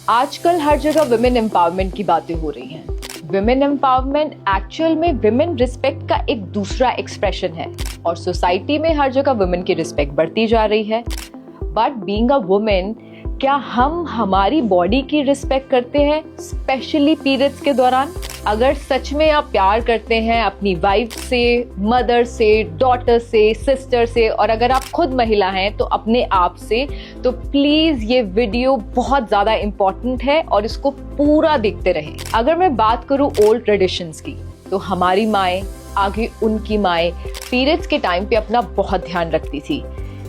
आजकल हर जगह women empowerment की बातें हो रही हैं। विमेन एम्पावरमेंट एक्चुअल में विमेन रिस्पेक्ट का एक दूसरा एक्सप्रेशन है और सोसाइटी में हर जगह विमेन की रिस्पेक्ट बढ़ती जा रही है। बट बीइंग अ वुमेन, क्या हम हमारी बॉडी की रिस्पेक्ट करते हैं, स्पेशली पीरियड्स के दौरान? अगर सच में आप प्यार करते हैं अपनी वाइफ से, मदर से, डॉटर से, सिस्टर से, और अगर आप खुद महिला हैं तो अपने आप से, तो प्लीज ये वीडियो बहुत ज्यादा इंपॉर्टेंट है और इसको पूरा देखते रहें। अगर मैं बात करूं ओल्ड ट्रेडिशंस की, तो हमारी माएँ, आगे उनकी माएँ पीरियड्स के टाइम पे अपना बहुत ध्यान रखती थी।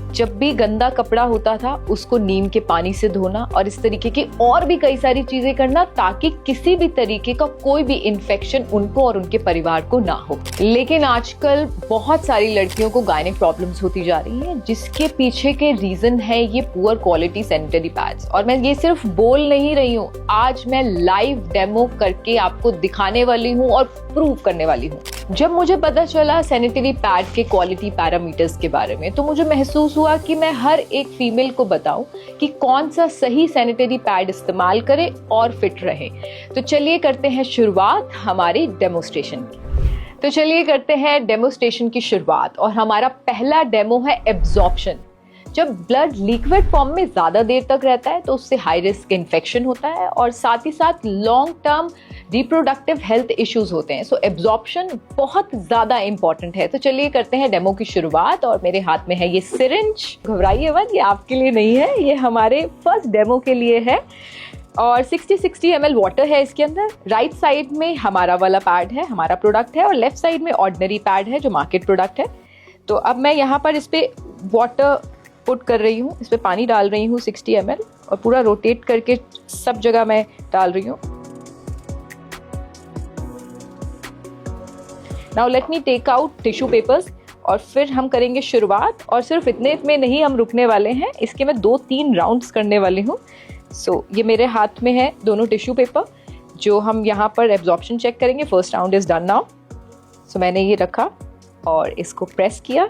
जब भी गंदा कपड़ा होता था उसको नीम के पानी से धोना और इस तरीके की और भी कई सारी चीजें करना ताकि किसी भी तरीके का कोई भी इन्फेक्शन उनको और उनके परिवार को ना हो। लेकिन आजकल बहुत सारी लड़कियों को गायनिक प्रॉब्लम्स होती जा रही हैं, जिसके पीछे के रीजन है ये पुअर क्वालिटी सैनिटरी पैड्स। और मैं ये सिर्फ बोल नहीं रही हूँ, आज मैं लाइव डेमो करके आपको दिखाने वाली हूँ और प्रूव करने वाली हूँ। जब मुझे पता चला सैनिटरी पैड के क्वालिटी पैरामीटर्स के बारे में, तो मुझे महसूस हुआ कि मैं हर एक फीमेल को बताऊं कि कौन सा सही सैनिटरी पैड इस्तेमाल करे और फिट रहे। तो चलिए करते हैं शुरुआत हमारी डेमोस्ट्रेशन की। शुरुआत और हमारा पहला डेमो है एब्जॉर्प्शन। जब ब्लड लिक्विड फॉर्म में ज्यादा देर तक रहता है तो उससे हाई रिस्क इन्फेक्शन होता है और साथ ही साथ long term reproductive health issues होते हैं। सो एब्जॉर्प्शन बहुत ज्यादा इंपॉर्टेंट है। तो चलिए करते हैं डेमो की शुरुआत। और मेरे हाथ में है ये सिरिंज। घबराइए मत, ये आपके लिए नहीं है, ये हमारे फर्स्ट डेमो के लिए है। और 60 ml वाटर है इसके अंदर। राइट साइड में हमारा वाला पैड है, हमारा प्रोडक्ट है, और लेफ्ट साइड में ऑर्डिनरी पैड है जो मार्केट प्रोडक्ट है। तो अब मैं यहाँ पर इस पे वाटर पुट कर रही हूँ, इस पे पानी डाल रही हूँ 60 ml, और पूरा रोटेट करके सब जगह मैं डाल रही हूँ। Now let me take out tissue papers और फिर हम करेंगे शुरुआत। और सिर्फ इतने में नहीं हम रुकने वाले हैं, इसके मैं 2-3 राउंड्स करने वाली हूँ। सो ये मेरे हाथ में है दोनों टिश्यू पेपर जो हम यहाँ पर एब्जॉर्प्शन चेक करेंगे। First round is done now. So मैंने ये रखा और इसको प्रेस किया,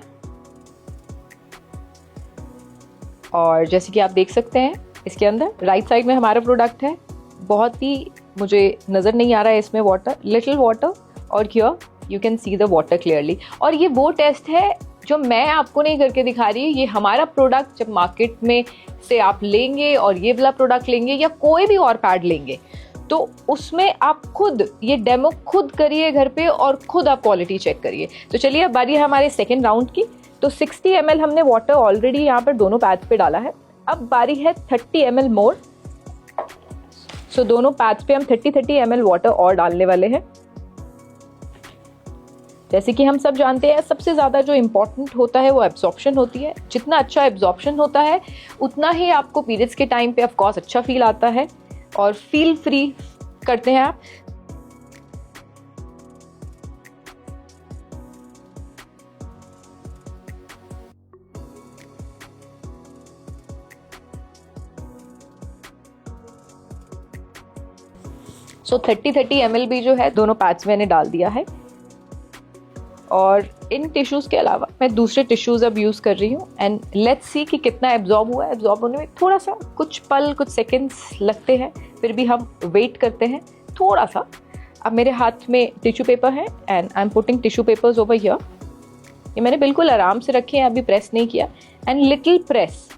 और जैसे कि आप देख सकते हैं इसके अंदर राइट साइड में हमारा प्रोडक्ट है। बहुत ही मुझे नज़र नहीं आ रहा है इसमें वाटर, लिटिल वाटर, और here you can see the water clearly. और ये वो टेस्ट है जो मैं आपको नहीं करके दिखा रही, ये हमारा प्रोडक्ट जब मार्केट में से आप लेंगे और ये वाला प्रोडक्ट लेंगे या कोई भी और पैड लेंगे, तो उसमें आप खुद ये डेमो खुद करिए घर पे और खुद आप क्वालिटी चेक करिए। तो चलिए अब बारी है हमारे सेकेंड राउंड की। तो 60 ml हमने वाटर ऑलरेडी यहाँ पर दोनों पैड्स पे डाला है। अब बारी है 30 ml मोर। सो दोनों पैड्स पे हम 30 ml वाटर और डालने वाले हैं। जैसे कि हम सब जानते हैं, सबसे ज्यादा जो इम्पोर्टेंट होता है वो एब्जॉर्प्शन होती है। जितना अच्छा एब्जॉर्प्शन होता है उतना ही आपको पीरियड्स के टाइम पे ऑफ कोर्स अच्छा फील आता है और फील फ्री करते हैं आप। सो 30 ml भी जो है दोनों पैड्स मैंने डाल दिया है। और इन टिश्यूज के अलावा मैं दूसरे टिश्यूज अब यूज कर रही हूँ। एंड लेट्स सी कि कितना एब्जॉर्ब हुआ है। एब्जॉर्ब होने में थोड़ा सा कुछ पल, कुछ सेकेंड्स लगते हैं, फिर भी हम वेट करते हैं थोड़ा सा। अब मेरे हाथ में टिश्यू पेपर है and I am putting tissue papers over here. ये मैंने बिल्कुल आराम से रखे हैं, अभी प्रेस नहीं किया। And little press.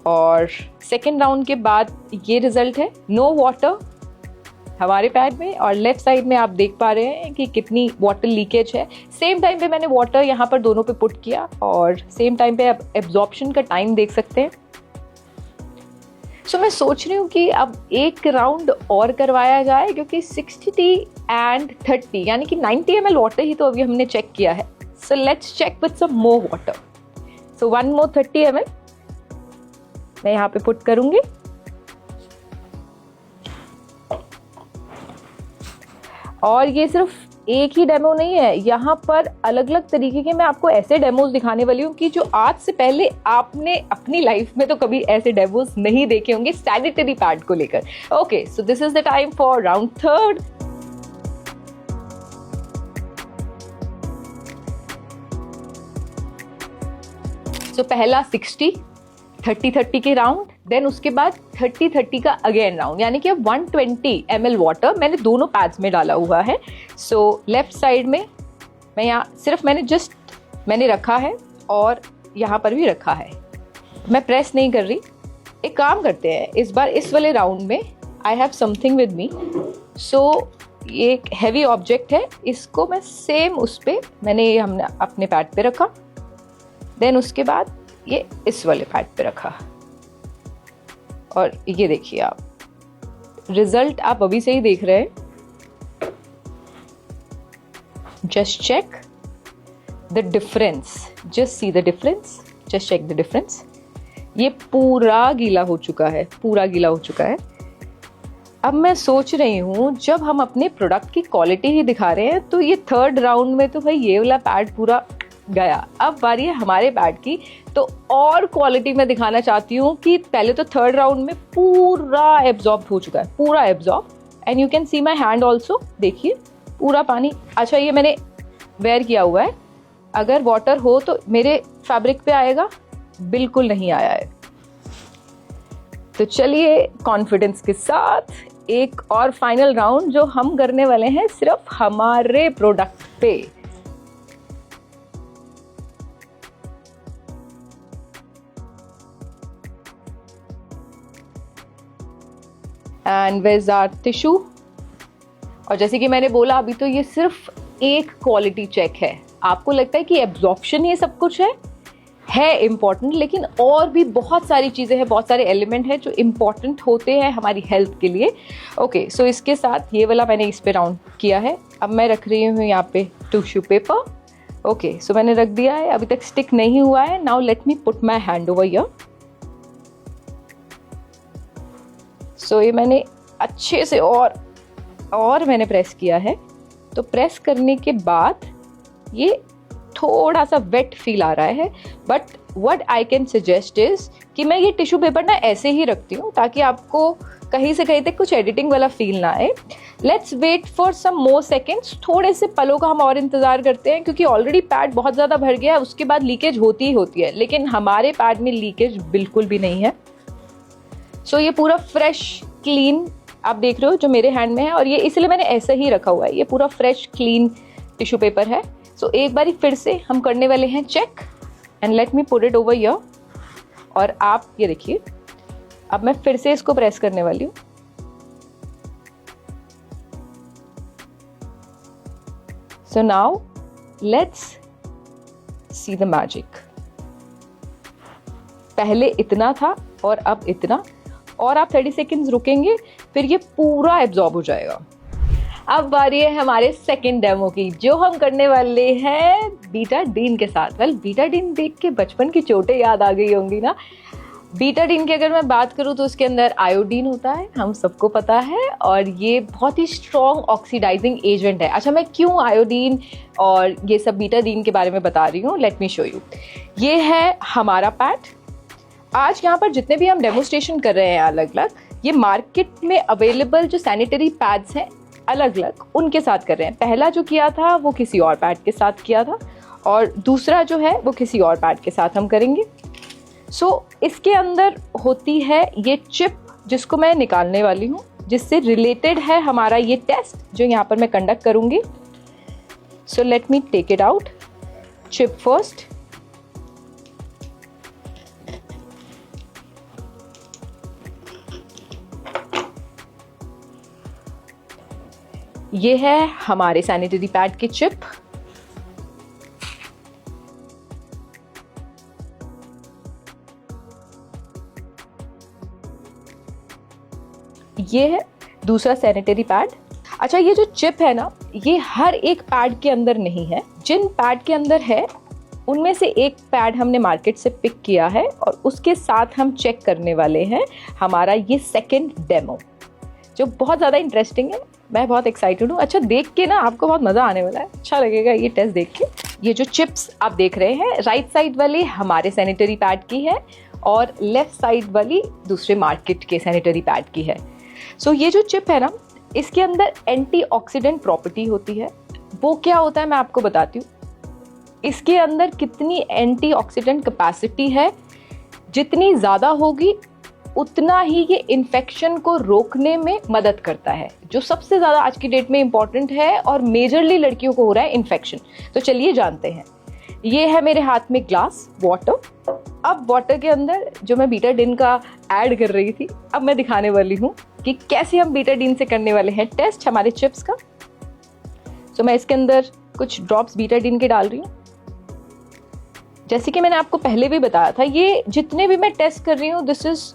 और सेकेंड राउंड के बाद ये रिजल्ट है, नो वाटर हमारे पैड में, और लेफ्ट साइड में आप देख पा रहे हैं कि कितनी वाटर लीकेज है। सेम टाइम पे मैंने वाटर यहाँ पर दोनों पे पुट किया और सेम टाइम पे आप एब्जॉर्प्शन का टाइम देख सकते हैं। सो मैं सोच रही हूँ कि अब एक राउंड और करवाया जाए, क्योंकि 60 and 30 यानी कि 90 ml वाटर ही तो अभी हमने चेक किया है। So let's check with some more water. So 1 more 30 ml मैं यहाँ पे पुट करूंगी। और ये सिर्फ एक ही डेमो नहीं है, यहाँ पर अलग अलग तरीके के मैं आपको ऐसे डेमोज दिखाने वाली हूँ कि जो आज से पहले आपने अपनी लाइफ में तो कभी ऐसे डेमोज नहीं देखे होंगे सैनिटरी पैड को लेकर। Okay, so this is the time for round third. So पहला 60, 30-30 के राउंड, देन उसके बाद 30-30 का अगेन राउंड, यानी कि अब 120 ml वाटर मैंने दोनों पैड्स में डाला हुआ है। सो लेफ्ट साइड में मैं यहाँ सिर्फ मैंने रखा है और यहाँ पर भी रखा है, मैं प्रेस नहीं कर रही। एक काम करते हैं, इस बार इस वाले राउंड में I have something with me. So ये एक हैवी ऑब्जेक्ट है, इसको मैं सेम उस पे हमने अपने पैड पे रखा, देन उसके बाद ये इस वाले पैड पे रखा, और ये देखिए आप रिजल्ट आप अभी से ही देख रहे हैं। Just check the difference, just see the difference, just check the difference. ये पूरा गीला हो चुका है, पूरा गीला हो चुका है। अब मैं सोच रही हूँ जब हम अपने प्रोडक्ट की क्वालिटी ही दिखा रहे हैं तो ये थर्ड राउंड में तो भाई ये वाला पैड पूरा गया, अब बारी है हमारे पैड की। तो और क्वालिटी में दिखाना चाहती हूँ कि पहले तो थर्ड राउंड में पूरा एब्जॉर्ब हो चुका है, पूरा absorb, and you can see my hand also, देखिए पूरा पानी। अच्छा ये मैंने वेयर किया हुआ है, अगर वाटर हो तो मेरे फैब्रिक पे आएगा, बिल्कुल नहीं आया है। तो चलिए कॉन्फिडेंस के साथ एक और फाइनल राउंड जो हम करने वाले हैं सिर्फ हमारे प्रोडक्ट पे। And where is our tissue. और जैसे कि मैंने बोला अभी तो ये सिर्फ एक क्वालिटी चेक है। आपको लगता है कि एब्जॉर्प्शन ये सब कुछ है इम्पॉर्टेंट, लेकिन और भी बहुत सारी चीज़ें हैं, बहुत सारे एलिमेंट हैं जो इम्पॉर्टेंट होते हैं हमारी हेल्थ के लिए। ओके, सो इसके साथ ये वाला मैंने इस पे राउंड किया है। अब मैं रख रही हूँ यहाँ पे टिश्यू पेपर। ओके, सो मैंने रख दिया है, अभी तक स्टिक नहीं हुआ है। Now let me put my hand over here. So ये मैंने अच्छे से और मैंने प्रेस किया है। तो प्रेस करने के बाद ये थोड़ा सा वेट फील आ रहा है, but what I can suggest is कि मैं ये टिश्यू पेपर ना ऐसे ही रखती हूँ ताकि आपको कहीं से कहीं तक कुछ एडिटिंग वाला फील ना आए। Let's wait for some more seconds, थोड़े से पलों का हम और इंतजार करते हैं, क्योंकि ऑलरेडी पैड बहुत ज़्यादा भर गया है, उसके बाद लीकेज होती ही होती है, लेकिन हमारे पैड में लीकेज बिल्कुल भी नहीं है। सो ये पूरा फ्रेश क्लीन आप देख रहे हो जो मेरे हैंड में है, और ये इसलिए मैंने ऐसे ही रखा हुआ है, ये पूरा फ्रेश क्लीन टिश्यू पेपर है। सो एक बारी फिर से हम करने वाले हैं check, and let me put it over here. और आप ये देखिए, अब मैं फिर से इसको प्रेस करने वाली हूँ। So now let's see the magic. पहले इतना था और अब इतना, और आप 30 सेकेंड्स रुकेंगे, फिर ये पूरा एब्जॉर्ब हो जाएगा। अब बारी है हमारे सेकंड डेमो की, जो हम करने वाले हैं बीटाडीन के साथ। वेल, बीटाडीन देख के बचपन की चोटें याद आ गई होंगी ना। बीटाडीन की अगर मैं बात करूँ तो उसके अंदर आयोडीन होता है, हम सबको पता है, और ये बहुत ही स्ट्रॉन्ग ऑक्सीडाइजिंग एजेंट है। अच्छा, मैं क्यों आयोडीन और ये सब बीटाडीन के बारे में बता रही हूँ, लेट मी शो यू। ये है हमारा पैड। आज यहाँ पर जितने भी हम डेमोस्ट्रेशन कर रहे हैं अलग अलग, ये मार्केट में अवेलेबल जो सैनिटरी पैड्स हैं अलग अलग, उनके साथ कर रहे हैं। पहला जो किया था वो किसी और पैड के साथ किया था, और दूसरा जो है वो किसी और पैड के साथ हम करेंगे। सो इसके अंदर होती है ये चिप, जिसको मैं निकालने वाली हूँ, जिससे रिलेटेड है हमारा ये टेस्ट जो यहाँ पर मैं कंडक्ट करूँगी। So let me take it out. Chip first. ये है हमारे सैनिटरी पैड की चिप। ये है दूसरा सैनिटरी पैड। अच्छा, ये जो चिप है ना, ये हर एक पैड के अंदर नहीं है। जिन पैड के अंदर है उनमें से एक पैड हमने मार्केट से पिक किया है, और उसके साथ हम चेक करने वाले हैं हमारा ये सेकंड डेमो, जो बहुत ज़्यादा इंटरेस्टिंग है। मैं बहुत एक्साइटेड हूँ। अच्छा, देख के ना आपको बहुत मज़ा आने वाला है, अच्छा लगेगा ये टेस्ट देख के। ये जो चिप्स आप देख रहे हैं, राइट साइड वाली हमारे सैनिटरी पैड की है, और लेफ्ट साइड वाली दूसरे मार्केट के सैनिटरी पैड की है। सो ये जो चिप है ना, इसके अंदर एंटीऑक्सीडेंट प्रॉपर्टी होती है। वो क्या होता है मैं आपको बताती हूँ। इसके अंदर कितनी एंटीऑक्सीडेंट कैपेसिटी है जितनी ज़्यादा होगी उतना ही ये इन्फेक्शन को रोकने में मदद करता है, जो सबसे ज़्यादा आज की डेट में इम्पॉर्टेंट है और मेजरली लड़कियों को हो रहा है इन्फेक्शन। तो चलिए जानते हैं। ये है मेरे हाथ में ग्लास वाटर। अब वाटर के अंदर जो मैं बीटाडीन का ऐड कर रही थी, अब मैं दिखाने वाली हूँ कि कैसे हम बीटाडीन से करने वाले हैं टेस्ट हमारे चिप्स का। तो मैं इसके अंदर कुछ ड्रॉप्स बीटाडीन के डाल रही हूँ। जैसे कि मैंने आपको पहले भी बताया था, ये जितने भी मैं टेस्ट कर रही हूँ this is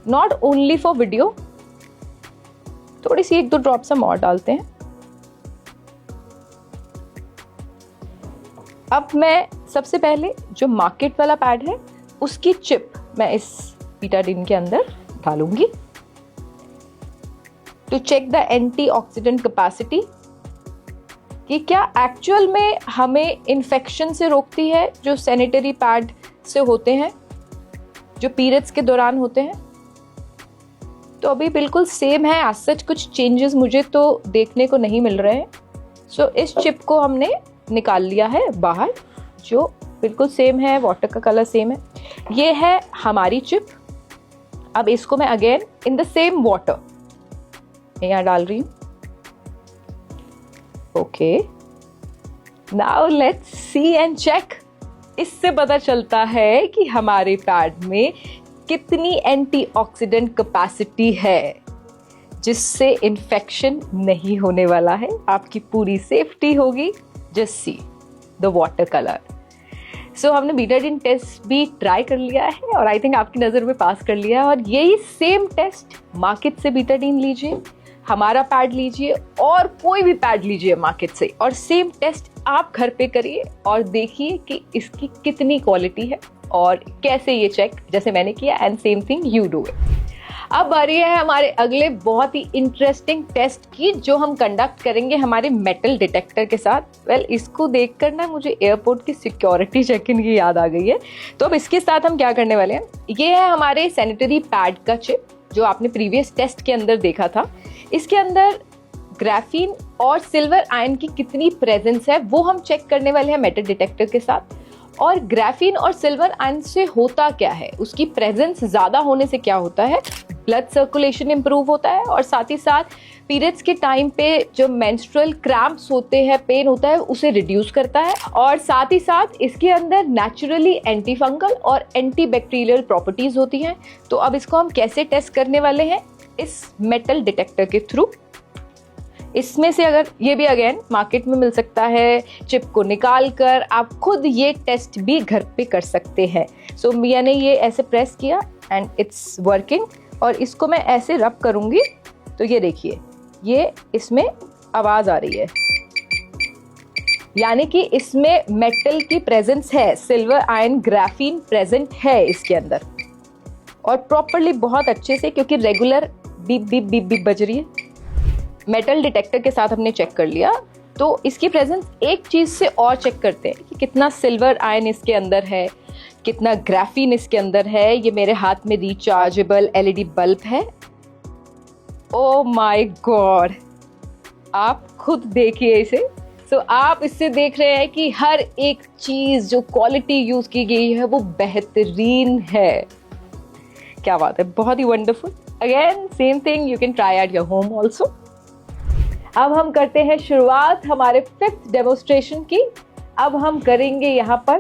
not only for video. थोड़ी सी 1-2 ड्रॉप्स हम और डालते हैं। अब मैं सबसे पहले जो मार्केट वाला पैड है उसकी चिप मैं इस बीटाडीन के अंदर डालूंगी to check the antioxidant capacity, कि क्या एक्चुअल में हमें इन्फेक्शन से रोकती है जो सैनिटरी पैड से होते हैं, जो पीरियड्स के दौरान होते हैं। तो अभी बिल्कुल सेम है, आज सच कुछ चेंजेस मुझे तो देखने को नहीं मिल रहे हैं। सो इस चिप को हमने निकाल लिया है बाहर, जो बिल्कुल सेम है, वाटर का कलर सेम है। ये है हमारी चिप। अब इसको मैं again in the same water यहाँ डाल रही हूँ। Okay, now let's see and check. इससे पता चलता है कि हमारे पैड में कितनी एंटीऑक्सीडेंट कैपेसिटी है, जिससे इन्फेक्शन नहीं होने वाला है, आपकी पूरी सेफ्टी होगी। Just see the water colour. So हमने बीटाडीन टेस्ट भी ट्राई कर लिया है और आई थिंक आपकी नज़र में पास कर लिया है। और यही सेम टेस्ट मार्केट से बीटाडीन लीजिए, हमारा पैड लीजिए और कोई भी पैड लीजिए मार्केट से, और सेम टेस्ट आप घर पे करिए और देखिए कि इसकी कितनी क्वालिटी है और कैसे ये चेक जैसे मैंने किया, and same thing you do it. अब बारी है हमारे अगले बहुत ही इंटरेस्टिंग टेस्ट की, जो हम कंडक्ट करेंगे हमारे मेटल डिटेक्टर के साथ। इसको देखकर ना मुझे एयरपोर्ट की सिक्योरिटी चेक इन की याद आ गई है। तो अब इसके साथ हम क्या करने वाले हैं, ये है हमारे सैनिटरी पैड का चिप जो आपने प्रीवियस टेस्ट के अंदर देखा था। इसके अंदर ग्राफीन और सिल्वर आयन की कितनी प्रेजेंस है वो हम चेक करने वाले हैं मेटल डिटेक्टर के साथ। और ग्राफीन और सिल्वर आयन से होता क्या है, उसकी प्रेजेंस ज़्यादा होने से क्या होता है, ब्लड सर्कुलेशन इंप्रूव होता है, और साथ ही साथ पीरियड्स के टाइम पे जो मेंस्ट्रुअल क्रैम्प्स होते हैं, पेन होता है, उसे रिड्यूस करता है। और साथ ही साथ इसके अंदर नेचुरली एंटी फंगल और एंटी बैक्टीरियल प्रॉपर्टीज होती हैं। तो अब इसको हम कैसे टेस्ट करने वाले हैं, इस मेटल डिटेक्टर के थ्रू। इसमें से अगर ये भी अगेन मार्केट में मिल सकता है, चिप को निकाल कर आप खुद ये टेस्ट भी घर पे कर सकते हैं। सो मैंने ये ऐसे प्रेस किया एंड इट्स वर्किंग, और इसको मैं ऐसे रब करूंगी तो ये देखिए, ये इसमें आवाज आ रही है, यानी कि इसमें मेटल की प्रेजेंस है, सिल्वर आयन ग्राफीन प्रेजेंट है इसके अंदर, और प्रॉपरली बहुत अच्छे से, क्योंकि regular beep beep beep beep बज रही है। मेटल डिटेक्टर के साथ हमने चेक कर लिया, तो इसकी प्रेजेंस एक चीज से और चेक करते हैं कि कितना सिल्वर आयन इसके अंदर है, कितना ग्राफीन इसके अंदर है। ये मेरे हाथ में रिचार्जेबल एलईडी बल्ब है। ओ माय गॉड, आप खुद देखिए इसे। सो आप इससे देख रहे हैं कि हर एक चीज जो क्वालिटी यूज की गई है वो बेहतरीन है। क्या बात है, बहुत ही wonderful. Again same thing you can try at your home also. अब हम करते हैं शुरुआत हमारे 5th डेमोस्ट्रेशन की। अब हम करेंगे यहाँ पर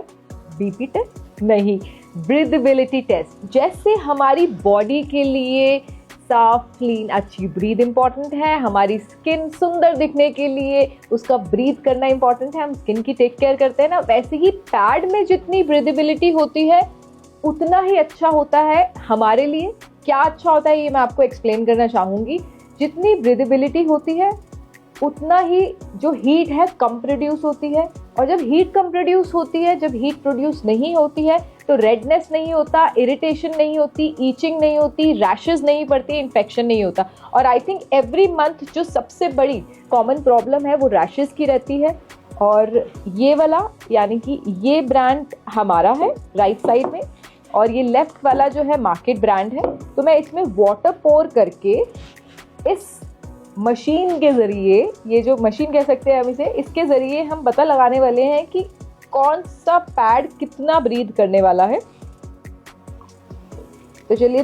बीपी टेस्ट नहीं, ब्रीदेबिलिटी टेस्ट। जैसे हमारी बॉडी के लिए साफ, क्लीन, अच्छी ब्रीद इंपॉर्टेंट है, हमारी स्किन सुंदर दिखने के लिए उसका ब्रीद करना इंपॉर्टेंट है, हम स्किन की टेक केयर करते हैं ना, वैसे ही पैड में जितनी ब्रीदेबिलिटी होती है उतना ही अच्छा होता है हमारे लिए। क्या अच्छा होता है ये मैं आपको एक्सप्लेन करना चाहूँगी। जितनी ब्रीदेबिलिटी होती है उतना ही जो हीट है कम प्रोड्यूस होती है, और जब हीट कम प्रोड्यूस होती है, जब हीट प्रोड्यूस नहीं होती है तो रेडनेस नहीं होता, इरिटेशन नहीं होती, ईचिंग नहीं होती, रैशेस नहीं पड़ती, इन्फेक्शन नहीं होता। और आई थिंक एवरी मंथ जो सबसे बड़ी कॉमन प्रॉब्लम है वो रैशेस की रहती है। और ये वाला यानी कि ये ब्रांड हमारा है राइट साइड में, और ये लेफ्ट वाला जो है मार्केट ब्रांड है। तो मैं इसमें वाटर पोर करके इस मशीन के ज़रिए, ये जो मशीन कह सकते हैं हम इसे, इसके ज़रिए हम पता लगाने वाले हैं कि कौन सा पैड कितना ब्रीद करने वाला है। तो चलिए